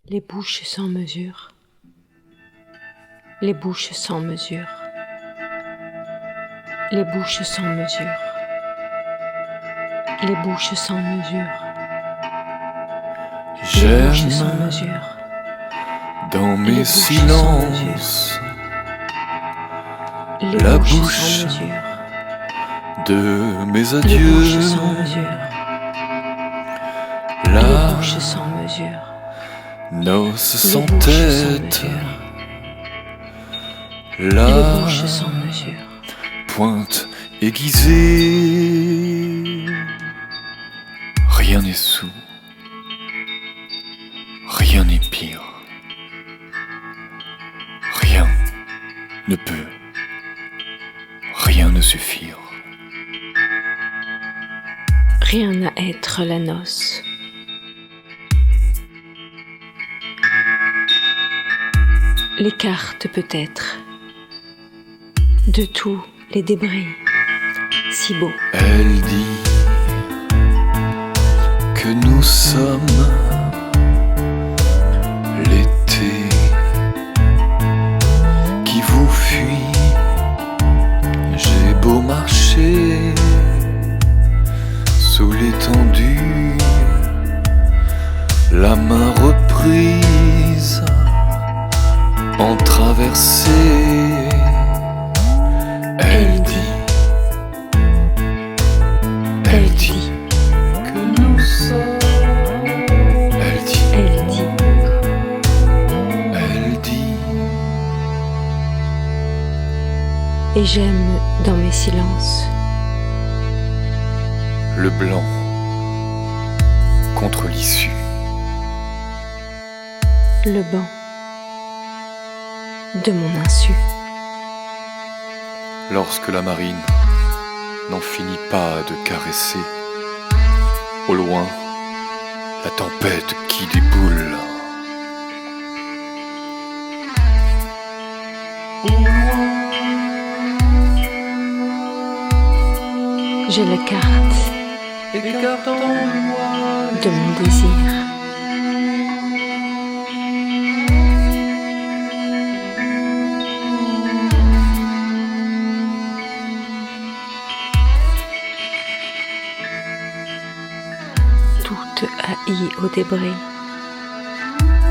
Les bouches sans mesure, les bouches sans mesure, les bouches sans mesure, les bouches sans mesure, les bouches sans mesure, dans les mes bouches sans silences, les la bouches bouche sans mesure, de mes les adieux, bouches sans mesure, les la bouches sans mesure, noce les sans bouches sans tête, mesure, les la bouches sans mesure, pointe aiguisée. Rien n'est sous, rien n'est pire, rien ne peut, rien ne suffire. rien à être la noce. Les cartes peut-être, de tous les débris, si beaux. Elle dit que nous sommes l'été qui vous fuit. J'ai beau marcher sous l'étendue, la main reprise en traversée. Elle dit que nous sommes. Elle dit Et j'aime dans mes silences le blanc contre l'issue. le banc de mon insu. Lorsque la marine n'en finit pas de caresser, au loin, la tempête qui déboule. J'ai la carte de mon désir. Toute haïe au débris,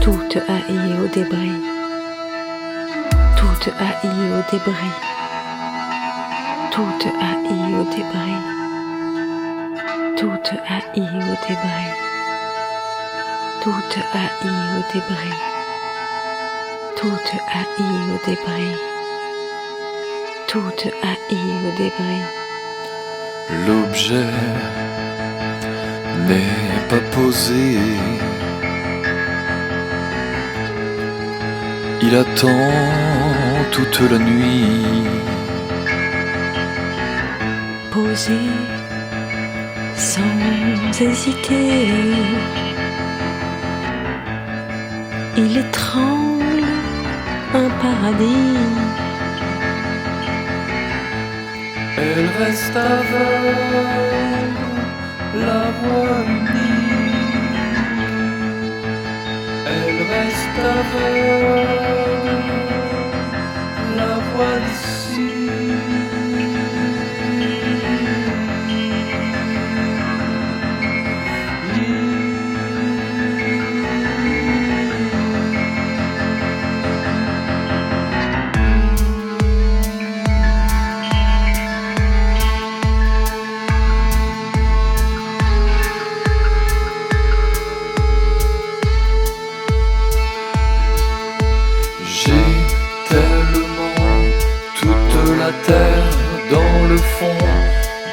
toute haïe au débris, toute haïe au débris, toute haïe au débris, toute haïe au débris, toute haïe au débris, toute haïe au débris, toute haïe au débris. L'objet n'est pas posé. Il attend toute la nuit. Posé sans hésiter, il étrangle un paradis. Elle reste aveugle, la voix unie. Elle reste aveugle, la voix d'ici. J'ai tellement toute la terre dans le fond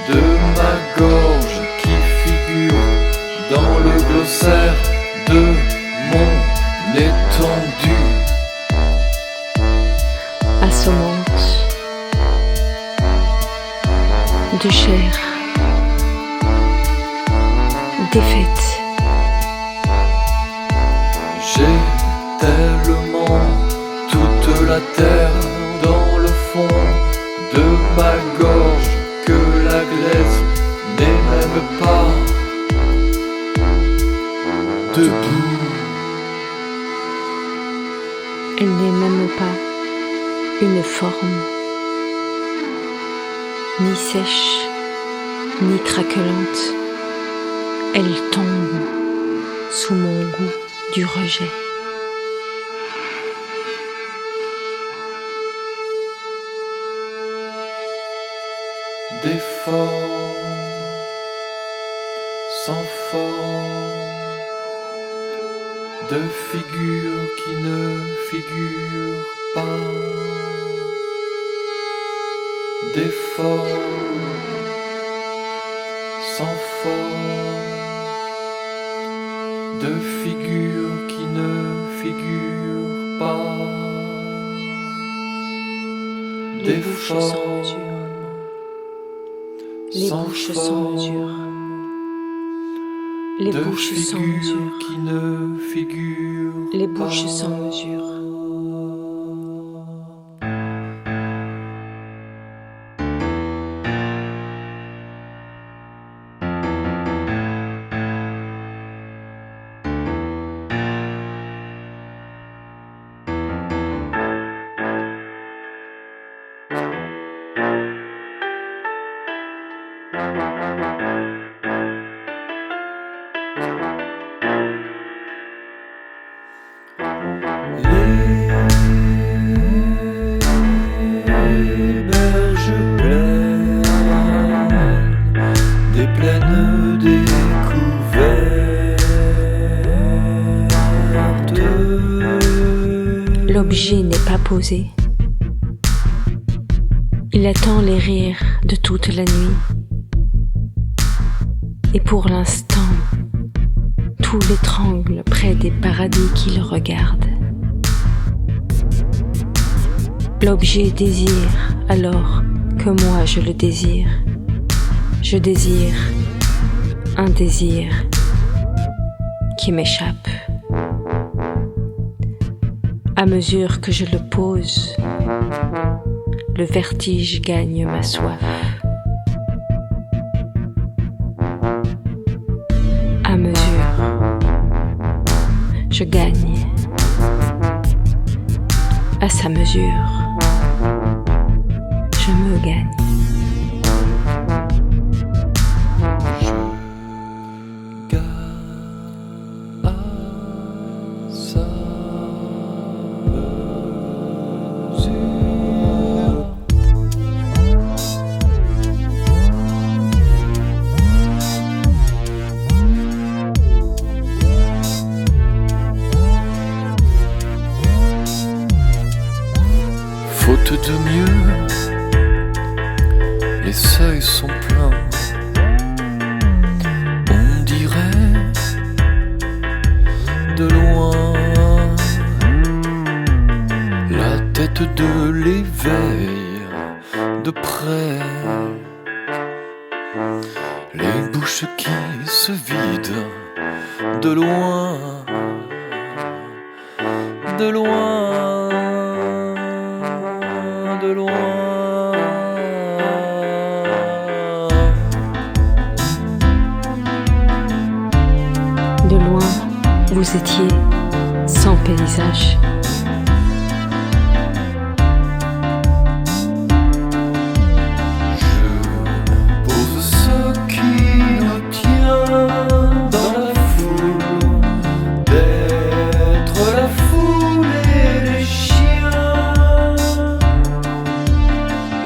de ma gorge qui figure dans le glossaire de mon étendue. Assommante de chair défaite. J'ai tellement toute la terre dans le fond de ma gorge que la glaise n'est même pas debout. une forme, ni sèche, ni craquelante. Elle tombe sous mon goût du rejet. Des formes sans forme, de figures qui ne figurent pas, des formes sans forme, de figures qui ne figurent pas, Les bouches sans mesure, les bouches sans mesure, les bouches sans mesure, qui ne figurent les bouches sans mesure. Les berges pleines, des plaines découvertes. L'objet n'est pas posé. Il attend les rires de toute la nuit. Et pour l'instant, tout l'étrangle près des paradis qu'il regarde. L'objet désire alors que moi je le désire. Je désire un désir qui m'échappe. À mesure que je le pose, le vertige gagne ma soif. À mesure, je gagne. À sa mesure, je me gagne. Je gagne à sa mesure. Faute de mieux, les seuils sont pleins. On dirait de loin la tête de l'éveil, de près les bouches qui se vident, de loin, de loin, de loin. De loin, vous étiez sans paysage. Je pose ce qui nous tient dans la foule, d'être la foule et les chiens.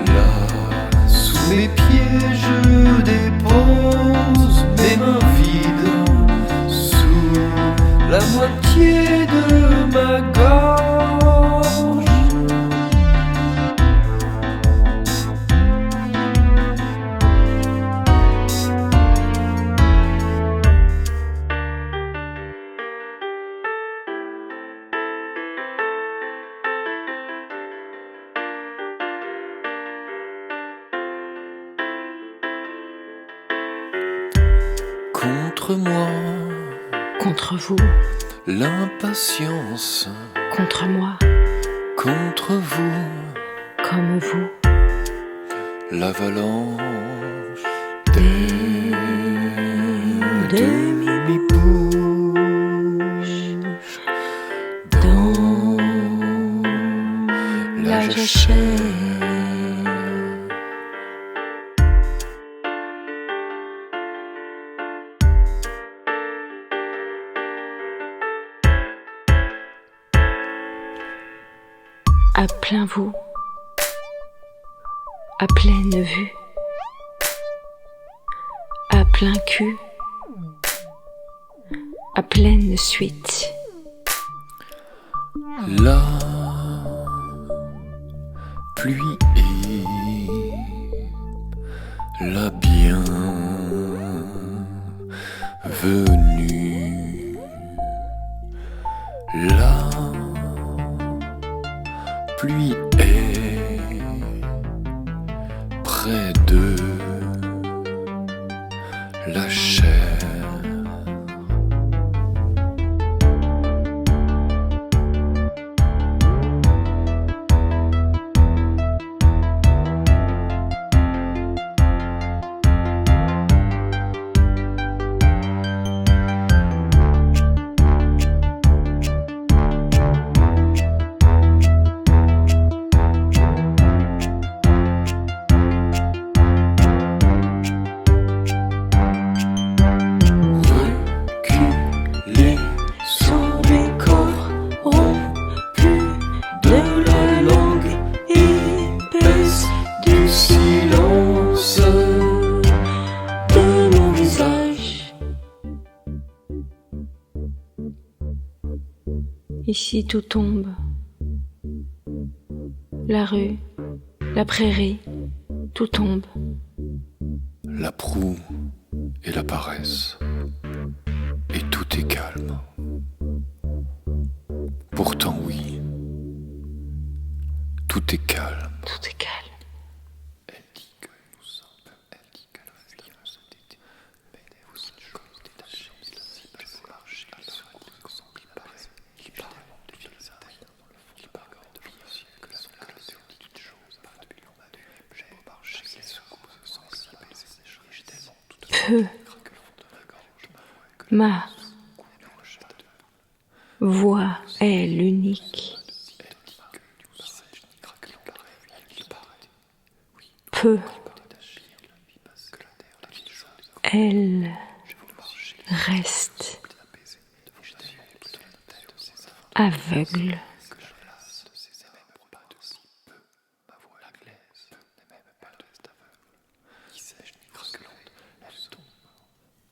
Là, sous mes pieds, je dépose mes mains vides, sous la moitié de ma gorge. Contre moi, Contre vous, l'impatience, contre moi, contre vous, comme vous, l'avalanche des demi-bouches dans la jachère. à plein vous, à pleine vue, à plein cul, à pleine suite. La pluie est la bienvenue. La pluie est près de la chair. Ici tout tombe, la rue, la prairie, tout tombe. La proue et la paresse, et tout est calme. Pourtant oui, tout est calme. Tout est calme. Elle dit que nous sommes, elle dit que nous vivons cet été, mais vous êtes comme détachés, si vous marchez, il paraît, il parle de vie aussi, que la toute chose, depuis l'on m'a vu, j'ai marché, les secousses sans si baiser, j'ai tellement toute Peu. Ma voix est l'unique. Peu. Elle reste aveugle.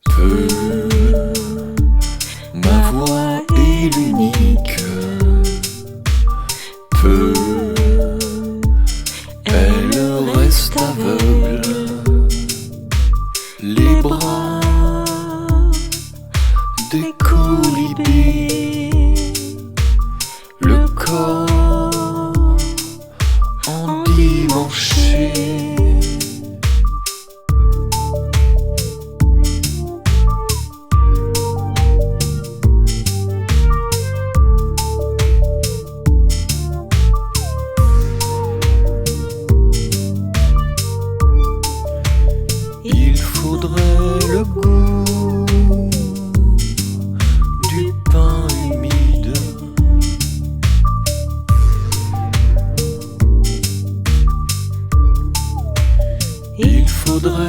Peu, ma voix est l'unique. Peu, elle reste aveugle. Les bras des colibés, le corps endimanché. Il faudrait le goût du pain humide. Il faudrait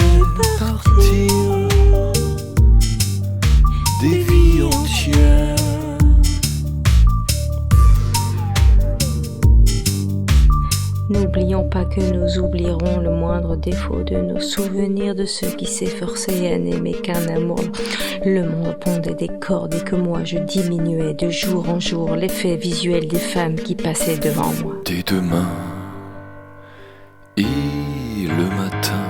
partir des vies entières. N'oublions pas que nous oublierons le moindre défaut de nos souvenirs de ceux qui s'efforçaient à n'aimer qu'un amour. Le monde pondait des cordes et que moi je diminuais de jour en jour l'effet visuel des femmes qui passaient devant moi. Dès demain et le matin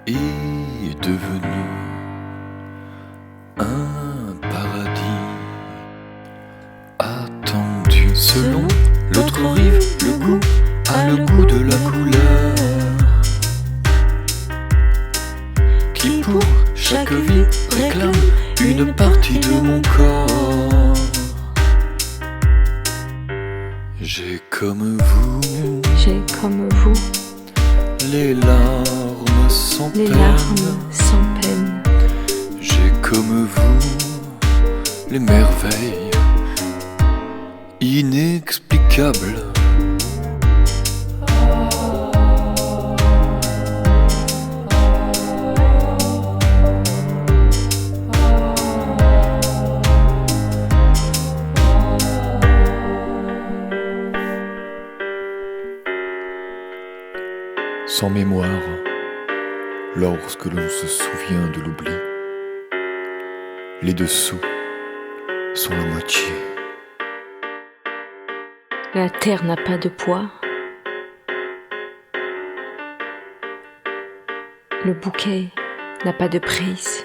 est devenu un paradis attendu. Selon l'autre rive, le goût a le goût de la couleur qui pour chaque vie réclame une partie de mon corps. J'ai comme vous, J'ai comme vous les larmes sans les peine. larmes sans peine. J'ai comme vous les merveilles inexplicables. lorsque l'on se souvient de l'oubli. Les dessous sont la moitié. La terre n'a pas de poids. Le bouquet n'a pas de prise.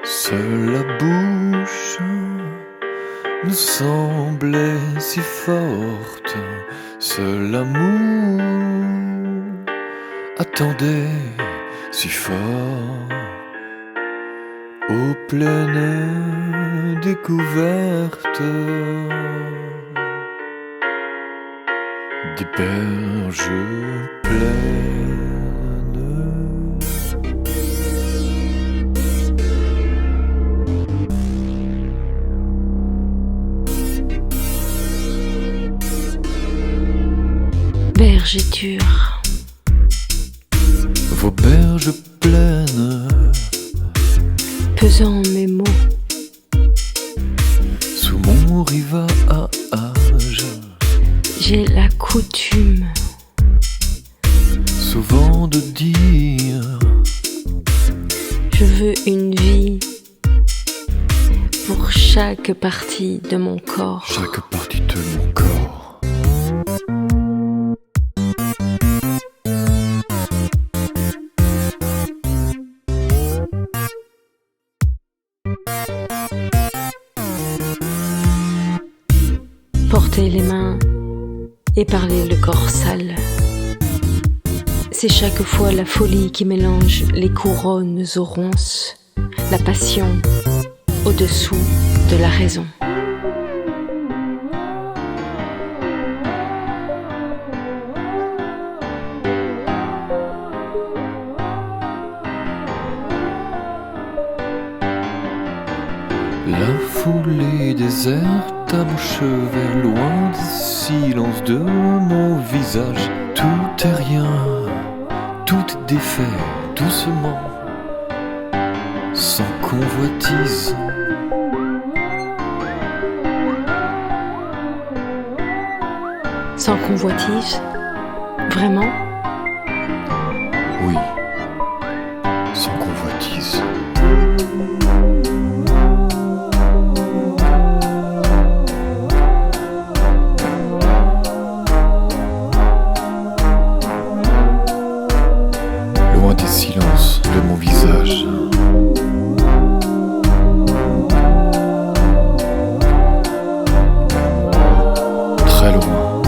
Seule la bouche nous semblait si forte, seul l'amour attendait si fort aux pleines découvertes des berges pleines. Vergéture, Vos berges pleines, pesant mes mots, sous mon rivage, j'ai la coutume souvent de dire je veux une vie pour chaque partie de mon corps. chaque partie de mon corps. Porter les mains et parler le corps sale. C'est chaque fois la folie qui mélange les couronnes aux ronces, la passion au-dessous de la raison. La foulée déserte à mon chevet, loin des silences de mon visage. Tout est rien, tout est défait, doucement, sans convoitise. Sans convoitise? Vraiment? Oui, sans convoitise. Loin des silences de mon visage. Très loin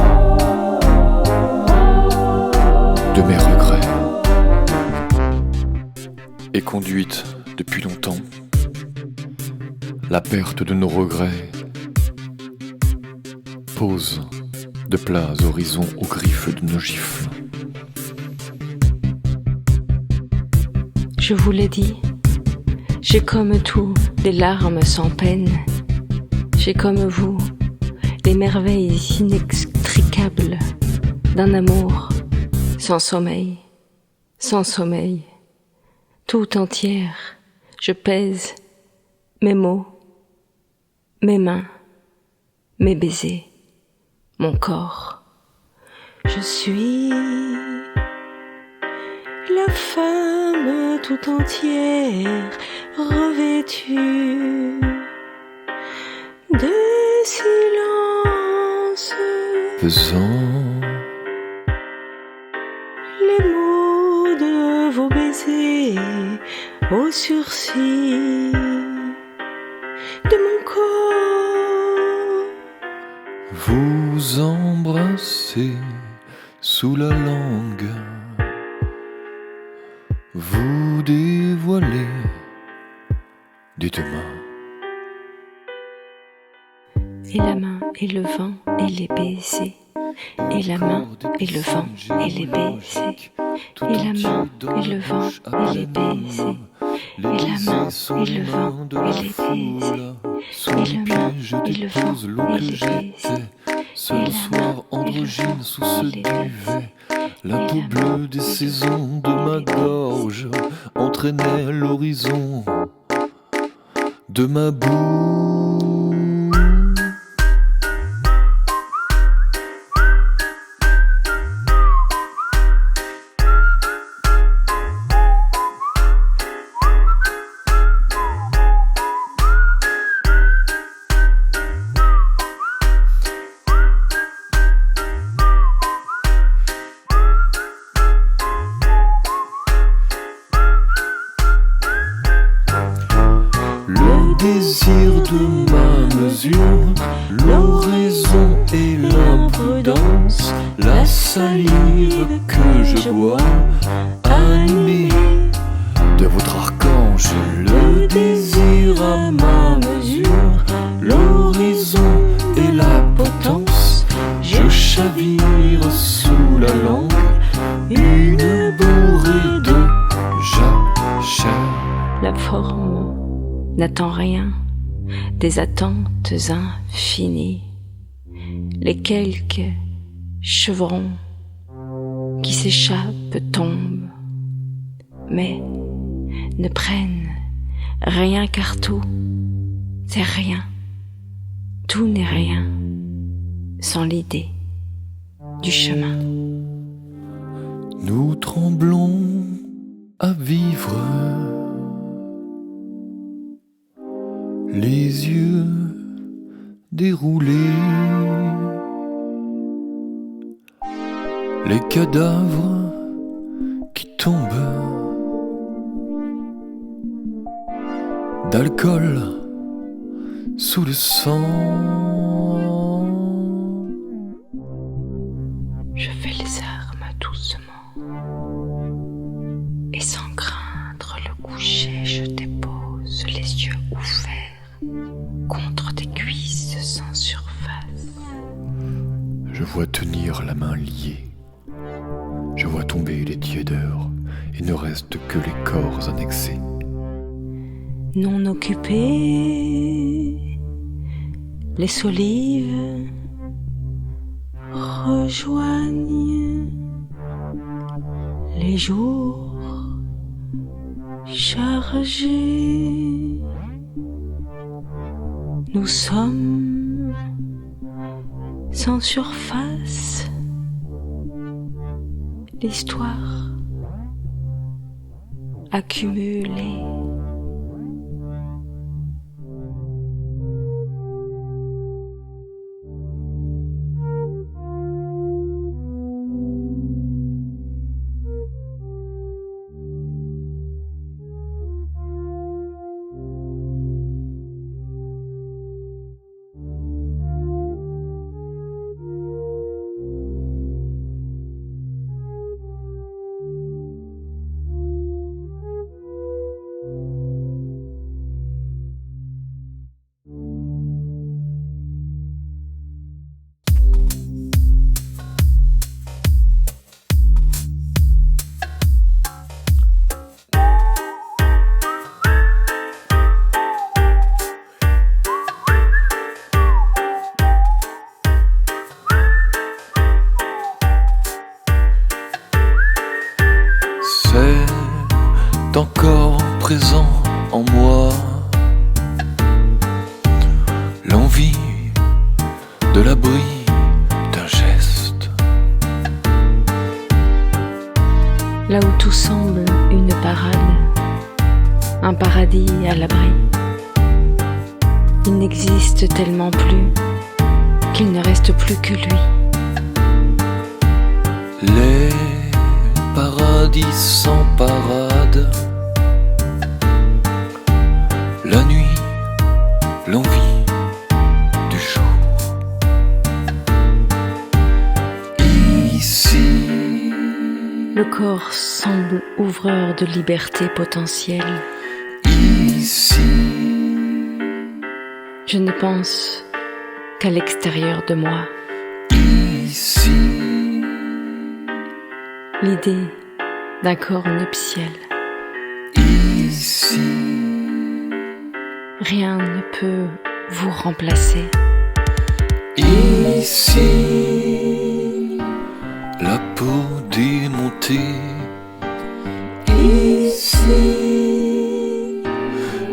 de mes regrets. Et conduite depuis longtemps, la perte de nos regrets pose de plats horizons aux griffes de nos gifles. Je vous l'ai dit, j'ai comme tout des larmes sans peine. J'ai comme vous les merveilles inextricables d'un amour sans sommeil, sans sommeil. Tout entière, je pèse mes mots, mes mains, mes baisers, mon corps. Je suis la femme tout entière, revêtue de silence. Pesant Les mots de vos baisers aux sursis de mon corps. vous embrasser sous la langue, vous dévoiler des deux mains. Et la main et le vent et les baisers. Et la main et le vent et les baisers. Et la main et le vent et les baisers. Et la main et le vent et les baisers. Et la main et le vent et les baisers. Ce soir androgyne sous ce duvet, la peau bleue des saisons de ma gorge entraînait l'horizon de ma bouche. désir de ma mesure, l'oraison et l'imprudence, la salive que je bois, animée de votre archange, le désir à ma mesure, l'horizon et la potence, je chavire sous la langue, une bourrée de jachère. La forme n'attend rien des attentes infinies, les quelques chevrons qui s'échappent tombent, mais ne prennent rien car tout, c'est rien, tout n'est rien sans l'idée du chemin. Nous tremblons à vivre, les yeux déroulés, les cadavres qui tombent, d'alcool sous le sang. Je fais les armes doucement, et sans craindre le coucher, je dépose les yeux ouverts contre tes cuisses sans surface. Je vois tenir la main liée, je vois tomber les tiédeurs, et ne reste que les corps annexés. Non occupés, les solives rejoignent les jours chargés. Nous sommes sans surface, l'histoire accumulée. C'est encore présent en moi, l'envie de l'abri d'un geste. Là où tout semble une parade, un paradis à l'abri, il n'existe tellement plus qu'il ne reste plus que lui. Les paradis sans parade, la nuit, l'envie du jour. Ici, le corps semble ouvreur de liberté potentielle. Ici, je ne pense qu'à l'extérieur de moi. Ici, l'idée d'un corps nuptial. Ici, rien ne peut vous remplacer. Ici, la peau démontée. Ici,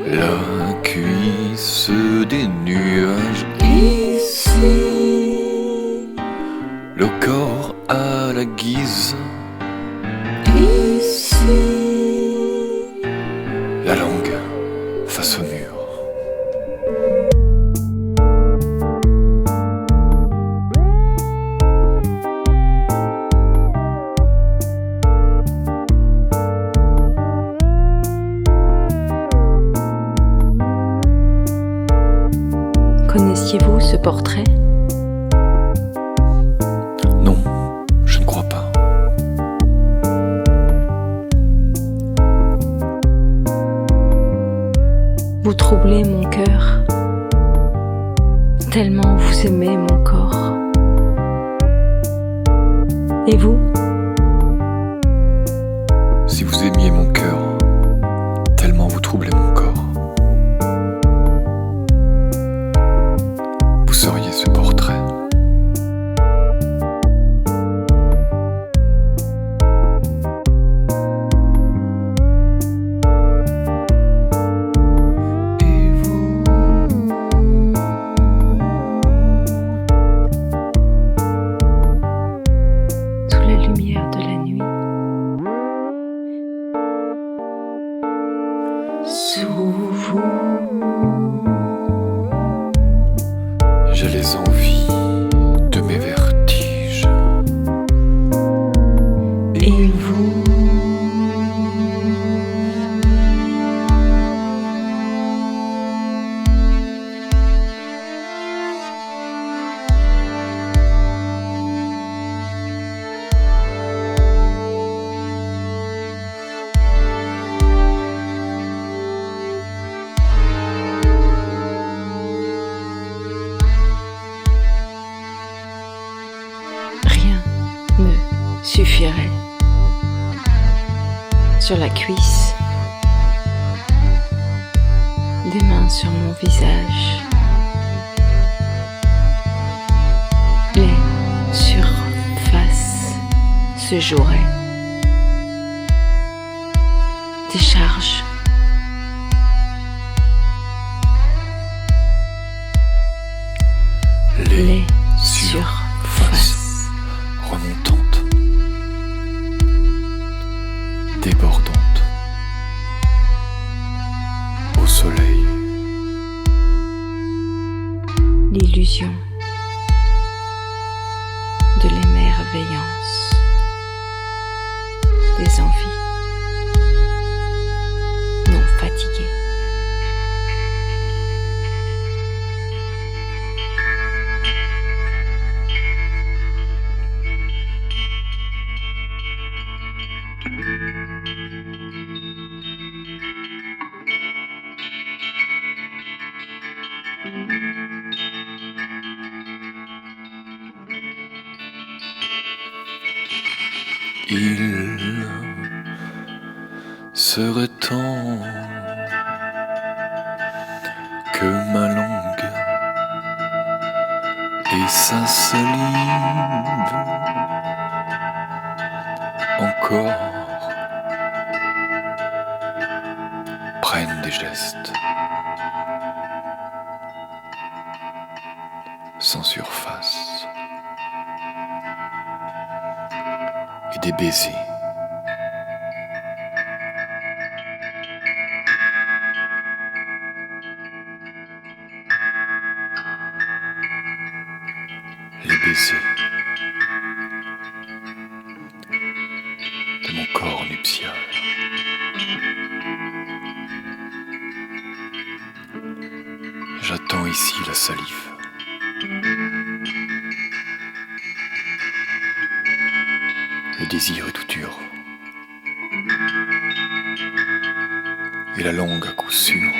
la cuisse des nuages. Ici, le corps à la guise. Ici, la langue face au mur. Connaissiez-vous ce portrait ? Non, je ne crois pas. Vous troublez mon cœur, tellement vous aimez mon corps. Et vous ? Si vous aimiez mon cœur, tellement vous troublez mon corps, vous seriez ce portrait. Et vous, sous la lumière de la nuit, sous vous, j'ai les envies de mes vertiges. et vous, rien ne suffirait. Sur la cuisse, des mains sur mon visage, les surfaces se joueraient, des charges, les surfaces remontantes, débordantes, au soleil, l'illusion de l'émerveillance des envies non fatiguées. Il serait temps que ma langue et sa salive encore prennent des gestes sans surface et des baisers les baisers de mon corps nuptial. J'attends ici la salive. Le désir est tout dur. Et la langue à coup sûr